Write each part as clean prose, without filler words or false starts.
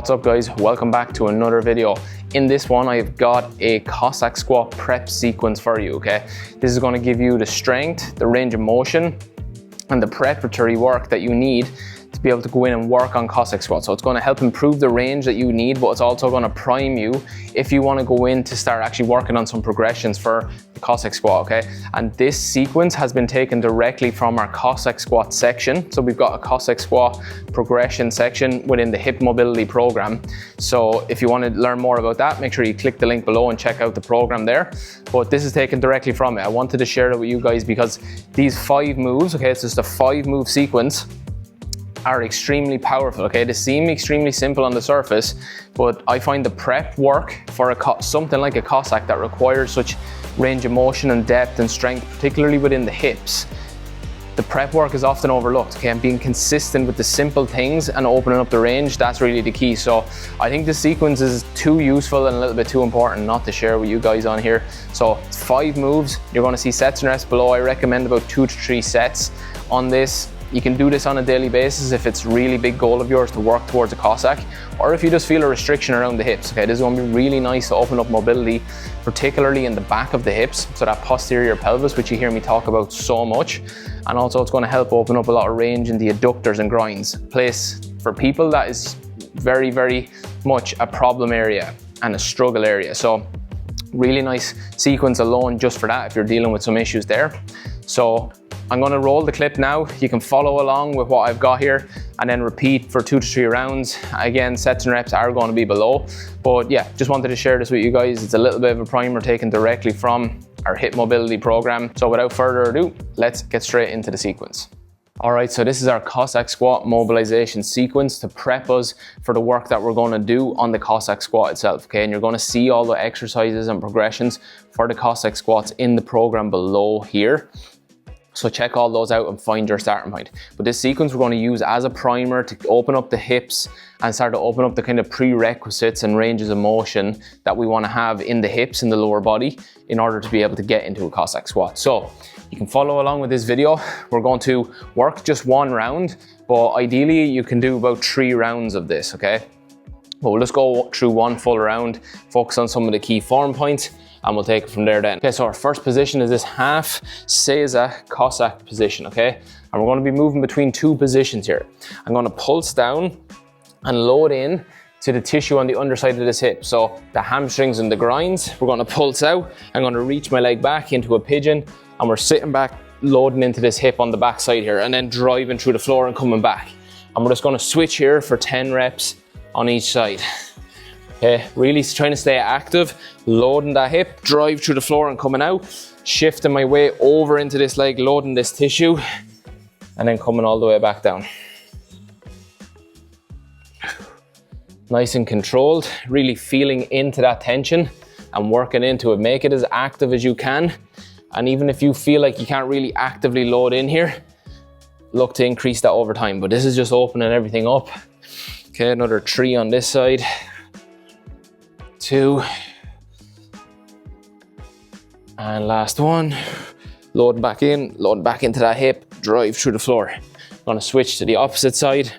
What's up guys, welcome back to another video. In this one I've got a Cossack Squat prep sequence for you, okay? This is going to give you the strength, the range of motion and the preparatory work that you need to be able to go in and work on Cossack Squat. So it's going to help improve the range that you need, but it's also going to prime you if you want to go in to start actually working on some progressions for the Cossack Squat, okay? And this sequence has been taken directly from our Cossack Squat section. So we've got a Cossack Squat progression section within the hip mobility program. So if you want to learn more about that, make sure you click the link below and check out the program there. But this is taken directly from it. I wanted to share it with you guys because these 5 moves, okay, it's just a 5-move sequence, are extremely powerful, okay? They seem extremely simple on the surface, but I find the prep work for something like a Cossack that requires such range of motion and depth and strength, particularly within the hips, the prep work is often overlooked, okay? And being consistent with the simple things and opening up the range, that's really the key. So I think this sequence is too useful and a little bit too important not to share with you guys on here. So it's 5 moves. You're going to see sets and reps below. I recommend about 2 to 3 sets on this. You can do this on a daily basis if it's a really big goal of yours to work towards a Cossack, or if you just feel a restriction around the hips, okay? This is going to be really nice to open up mobility, particularly in the back of the hips, so that posterior pelvis, which you hear me talk about so much. And also it's going to help open up a lot of range in the adductors and grinds, place for people that is very, very much a problem area and a struggle area. So really nice sequence alone just for that if you're dealing with some issues there. So I'm going to roll the clip now. You can follow along with what I've got here and then repeat for 2 to 3 rounds. Again, sets and reps are going to be below. But yeah, just wanted to share this with you guys. It's a little bit of a primer taken directly from our hip mobility program. So without further ado, let's get straight into the sequence. All right, so this is our Cossack Squat mobilization sequence to prep us for the work that we're going to do on the Cossack Squat itself, okay? And you're going to see all the exercises and progressions for the Cossack Squats in the program below here. So check all those out and find your starting point. But this sequence we're going to use as a primer to open up the hips and start to open up the kind of prerequisites and ranges of motion that we want to have in the hips and the lower body in order to be able to get into a Cossack Squat. So you can follow along with this video. We're going to work just 1 round, but ideally you can do about 3 rounds of this, okay? But we'll just go through 1 full round, focus on some of the key form points, and we'll take it from there then. Okay, so our first position is this half Seiza Cossack position, okay? And we're going to be moving between 2 positions here. I'm going to pulse down and load in to the tissue on the underside of this hip. So the hamstrings and the grinds, we're going to pulse out. I'm going to reach my leg back into a pigeon, and we're sitting back, loading into this hip on the back side here, and then driving through the floor and coming back. And we're just going to switch here for 10 reps on each side. Okay, really trying to stay active, loading that hip, drive through the floor and coming out, shifting my weight over into this leg, loading this tissue, and then coming all the way back down. Nice and controlled, really feeling into that tension and working into it. Make it as active as you can. And even if you feel like you can't really actively load in here, look to increase that over time. But this is just opening everything up. Okay, another 3 on this side. 2, and last 1. Loading back in, loading back into that hip, drive through the floor. I'm gonna switch to the opposite side,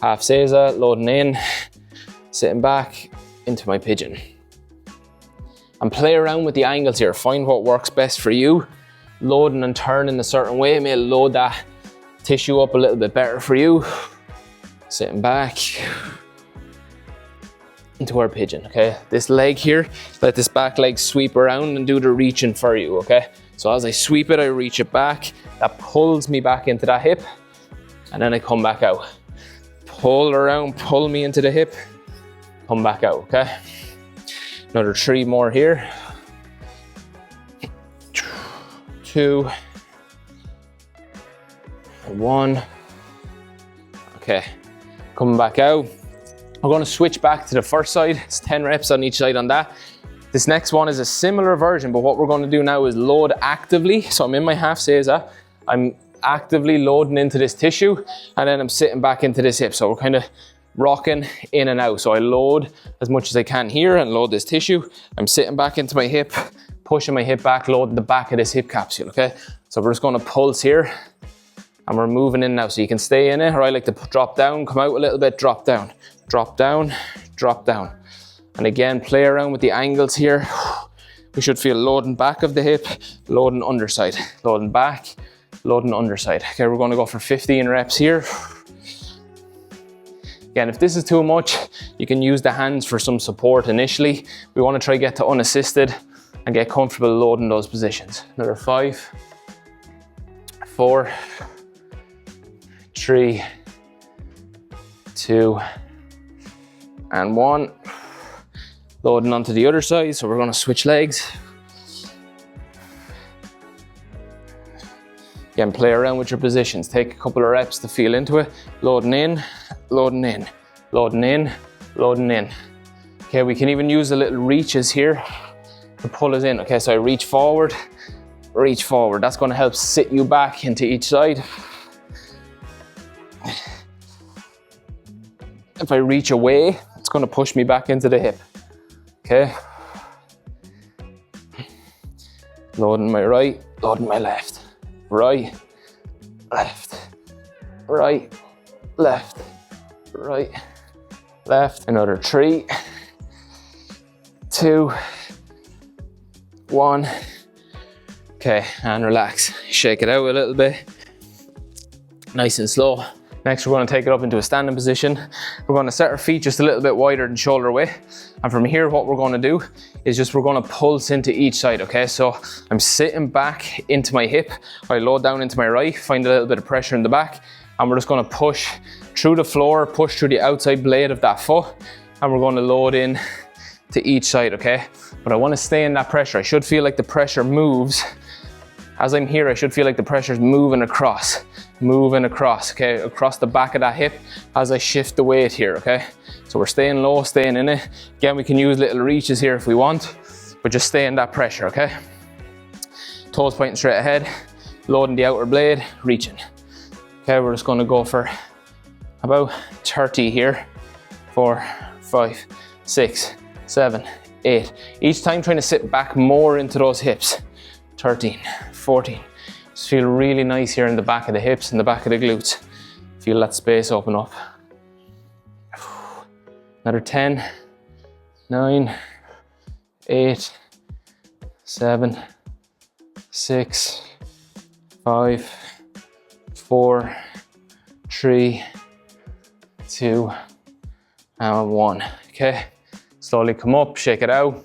half Seiza, loading in, sitting back into my pigeon. And play around with the angles here, find what works best for you. Loading and turning a certain way may load that tissue up a little bit better for you. Sitting back into our pigeon, okay? This leg here, let this back leg sweep around and do the reaching for you, okay? So as I sweep it, I reach it back. That pulls me back into that hip, and then I come back out. Pull around, pull me into the hip, come back out, okay? Another 3 more here. 2, 1. Okay, coming back out. I'm going to switch back to the first side. It's 10 reps on each side on that. This next one is a similar version, but what we're going to do now is load actively. So I'm in my half Seiza. I'm actively loading into this tissue, and then I'm sitting back into this hip. So we're kind of rocking in and out. So I load as much as I can here and load this tissue. I'm sitting back into my hip, pushing my hip back, loading the back of this hip capsule, okay? So we're just going to pulse here, and we're moving in now. So you can stay in it, or I like to drop down, come out a little bit, drop down, drop down. And again, play around with the angles here. We should feel loading back of the hip, loading underside, loading back, loading underside. Okay, we're gonna go for 15 reps here. Again, if this is too much, you can use the hands for some support initially. We wanna try to get to unassisted and get comfortable loading those positions. Another 5, 4, 3, 2, and 1. Loading onto the other side, so we're gonna switch legs. Again, play around with your positions. Take a couple of reps to feel into it. Loading in, loading in, loading in, loading in. Okay, we can even use the little reaches here to pull us in. Okay, so I reach forward. That's gonna help sit you back into each side. If I reach away, it's gonna push me back into the hip. Okay. Loading my right, loading my left. Right, left, right, left, right, left. Another 3, 2, 1. Okay, and relax. Shake it out a little bit. Nice and slow. Next, we're going to take it up into a standing position. We're going to set our feet just a little bit wider than shoulder width. And from here, what we're going to do is we're going to pulse into each side, okay? So I'm sitting back into my hip. I load down into my right, find a little bit of pressure in the back, and we're just going to push through the floor, push through the outside blade of that foot, and we're going to load in to each side, okay? But I want to stay in that pressure. I should feel like the pressure moves. As I'm here, I should feel like the pressure's moving across, okay, across the back of that hip as I shift the weight here, okay? So we're staying low, staying in it. Again, we can use little reaches here if we want, but just stay in that pressure, okay? Toes pointing straight ahead, loading the outer blade, reaching. Okay, we're just gonna go for about 30 here. 4, 5, 6, 7, 8. Each time trying to sit back more into those hips. 13, 14. Just feel really nice here in the back of the hips and the back of the glutes. Feel that space open up. Another 10, 9, 8, 7, 6, 5, 4, 3, 2, and 1. Okay, slowly come up, shake it out.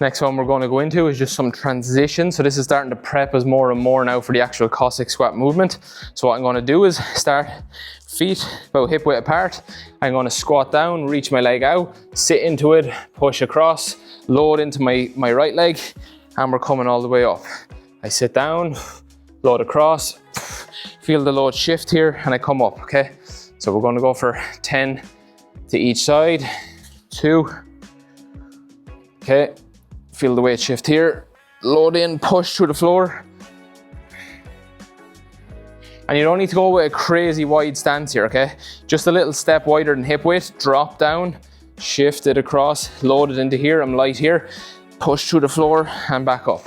Next one we're going to go into is just some transition. So this is starting to prep us more and more now for the actual Cossack squat movement. So what I'm going to do is start feet about hip width apart. I'm going to squat down, reach my leg out, sit into it, push across, load into my right leg, and we're coming all the way up. I sit down, load across, feel the load shift here, and I come up, okay? So we're going to go for 10 to each side, 2, okay? Feel the weight shift here, load in, push through the floor. And you don't need to go with a crazy wide stance here, okay? Just a little step wider than hip width, drop down, shift it across, load it into here, I'm light here, push through the floor and back up.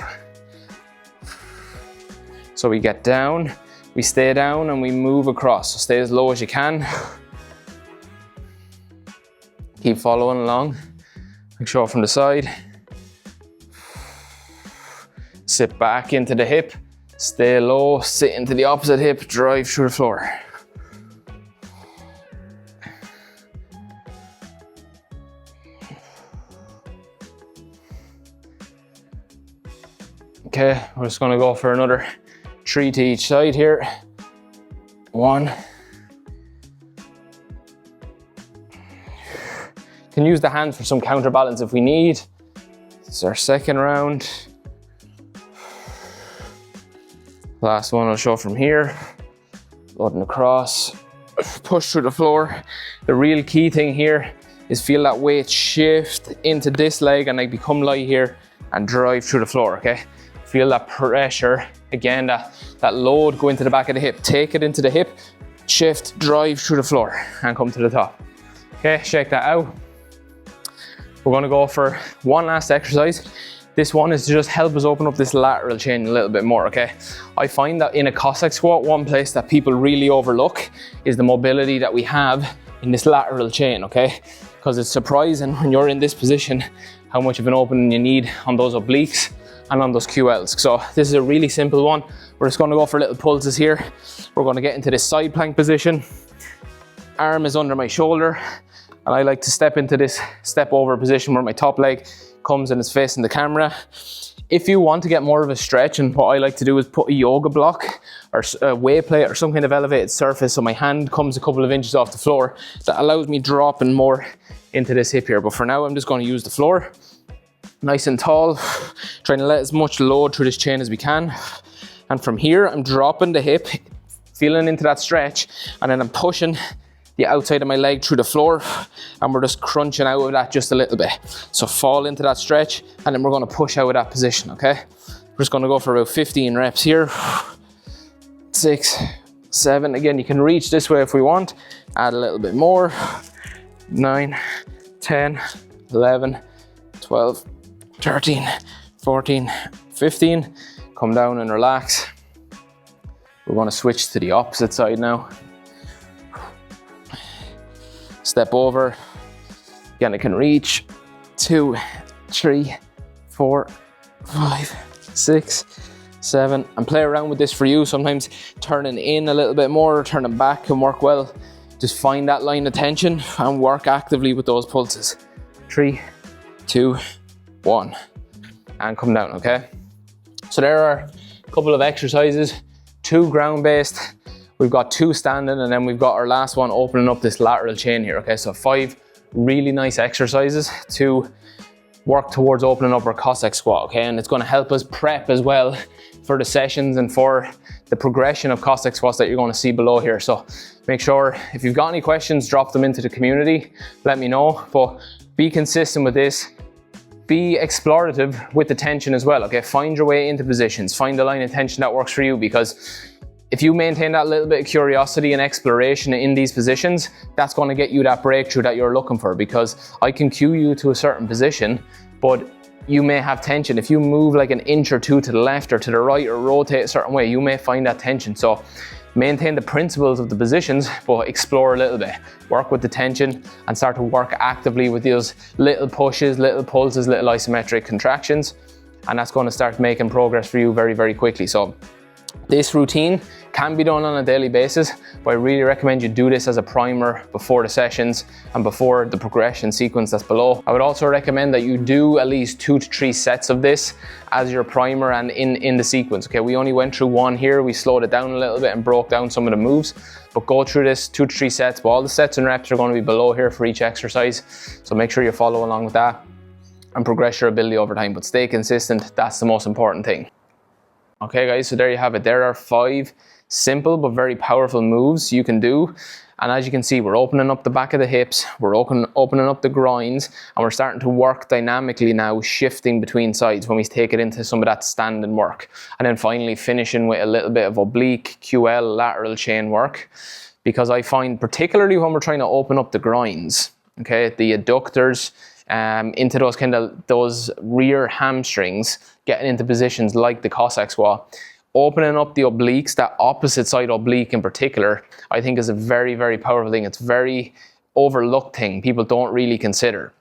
So we get down, we stay down and we move across. So stay as low as you can. Keep following along. Make sure from the side. Sit back into the hip, stay low, sit into the opposite hip, drive through the floor. Okay, we're just gonna go for another 3 to each side here. 1. Can use the hands for some counterbalance if we need. This is our second round. Last one I'll show from here. Loading across, push through the floor. The real key thing here is feel that weight shift into this leg and I become light here and drive through the floor, okay? Feel that pressure, again, that load go into the back of the hip. Take it into the hip, shift, drive through the floor and come to the top. Okay, shake that out. We're gonna go for one last exercise. This one is to just help us open up this lateral chain a little bit more, okay? I find that in a Cossack squat, one place that people really overlook is the mobility that we have in this lateral chain, okay? Because it's surprising when you're in this position how much of an opening you need on those obliques and on those QLs. So this is a really simple one. We're just gonna go for little pulses here. We're gonna get into this side plank position. Arm is under my shoulder, and I like to step into this step over position where my top leg comes and is facing the camera. If you want to get more of a stretch, and what I like to do is put a yoga block or a weight plate or some kind of elevated surface so my hand comes a couple of inches off the floor. That allows me dropping more into this hip here. But for now, I'm just going to use the floor. Nice and tall, trying to let as much load through this chain as we can. And from here, I'm dropping the hip, feeling into that stretch, and then I'm pushing the outside of my leg through the floor, and we're just crunching out of that just a little bit. So fall into that stretch, and then we're gonna push out of that position, okay? We're just gonna go for about 15 reps here. 6, 7, again, you can reach this way if we want. Add a little bit more. 9, 10, 11, 12, 13, 14, 15. Come down and relax. We're gonna switch to the opposite side now. Step over, again I can reach, 2, 3, 4, 5, 6, 7, and play around with this for you. Sometimes turning in a little bit more, turning back can work well. Just find that line of tension and work actively with those pulses. 3, 2, 1, and come down, okay? So there are a couple of exercises, 2 ground-based, we've got 2 standing, and then we've got our last one opening up this lateral chain here, okay? So 5 really nice exercises to work towards opening up our Cossack squat, okay? And it's gonna help us prep as well for the sessions and for the progression of Cossack squats that you're gonna see below here. So make sure, if you've got any questions, drop them into the community, let me know, but be consistent with this. Be explorative with the tension as well, okay? Find your way into positions, find the line of tension that works for you, because if you maintain that little bit of curiosity and exploration in these positions, that's going to get you that breakthrough that you're looking for, because I can cue you to a certain position, but you may have tension. If you move like an inch or 2 to the left or to the right or rotate a certain way, you may find that tension. So maintain the principles of the positions, but explore a little bit. Work with the tension and start to work actively with those little pushes, little pulses, little isometric contractions. And that's going to start making progress for you very, very quickly. So this routine can be done on a daily basis, but I really recommend you do this as a primer before the sessions and before the progression sequence that's below. I would also recommend that you do at least 2 to 3 sets of this as your primer and in the sequence, okay? We only went through 1 here, we slowed it down a little bit and broke down some of the moves, but go through this 2 to 3 sets, but all the sets and reps are going to be below here for each exercise, so make sure you follow along with that and progress your ability over time, but stay consistent, that's the most important thing. Okay guys, so there you have it. There are 5 simple but very powerful moves you can do. And as you can see, we're opening up the back of the hips, we're opening up the groins, and we're starting to work dynamically now, shifting between sides when we take it into some of that standing work. And then finally finishing with a little bit of oblique, QL, lateral chain work. Because I find, particularly when we're trying to open up the groins, okay, the adductors, into those rear hamstrings, getting into positions like the Cossack squat, opening up the obliques, that opposite side oblique in particular, I think is a very, very powerful thing. It's a very overlooked thing people don't really consider.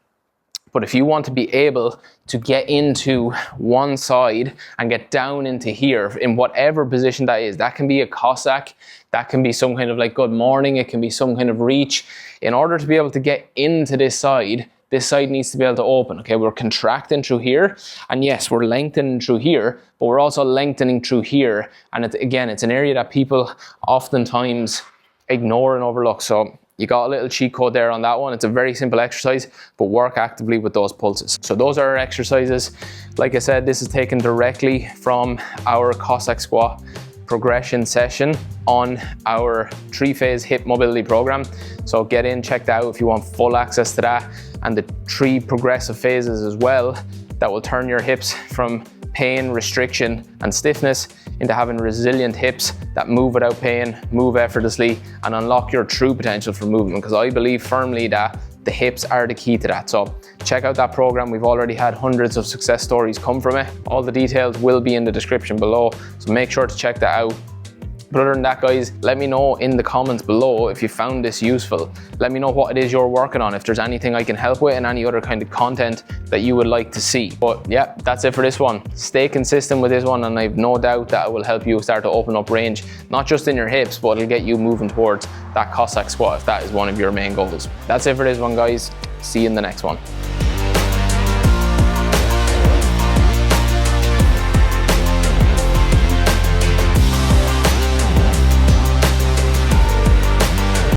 But if you want to be able to get into one side and get down into here in whatever position that is, that can be a Cossack, that can be some kind of like good morning, it can be some kind of reach. In order to be able to get into this side needs to be able to open, okay? We're contracting through here, and yes, we're lengthening through here, but we're also lengthening through here. And it's an area that people oftentimes ignore and overlook. So you got a little cheat code there on that one. It's a very simple exercise, but work actively with those pulses. So those are our exercises. Like I said, this is taken directly from our Cossack squat progression session on our 3-phase hip mobility program. So get in, check that out if you want full access to that, and the 3 progressive phases as well that will turn your hips from pain, restriction and stiffness into having resilient hips that move without pain, move effortlessly, and unlock your true potential for movement, because I believe firmly that the hips are the key to that. So check out that program. We've already had hundreds of success stories come from it. All the details will be in the description below, so make sure to check that out. But other than that, guys, let me know in the comments below if you found this useful. Let me know what it is you're working on, if there's anything I can help with and any other kind of content that you would like to see. But yeah, that's it for this one. Stay consistent with this one, and I've no doubt that it will help you start to open up range, not just in your hips, but it'll get you moving towards that Cossack squat if that is one of your main goals. That's it for this one, guys. See you in the next one.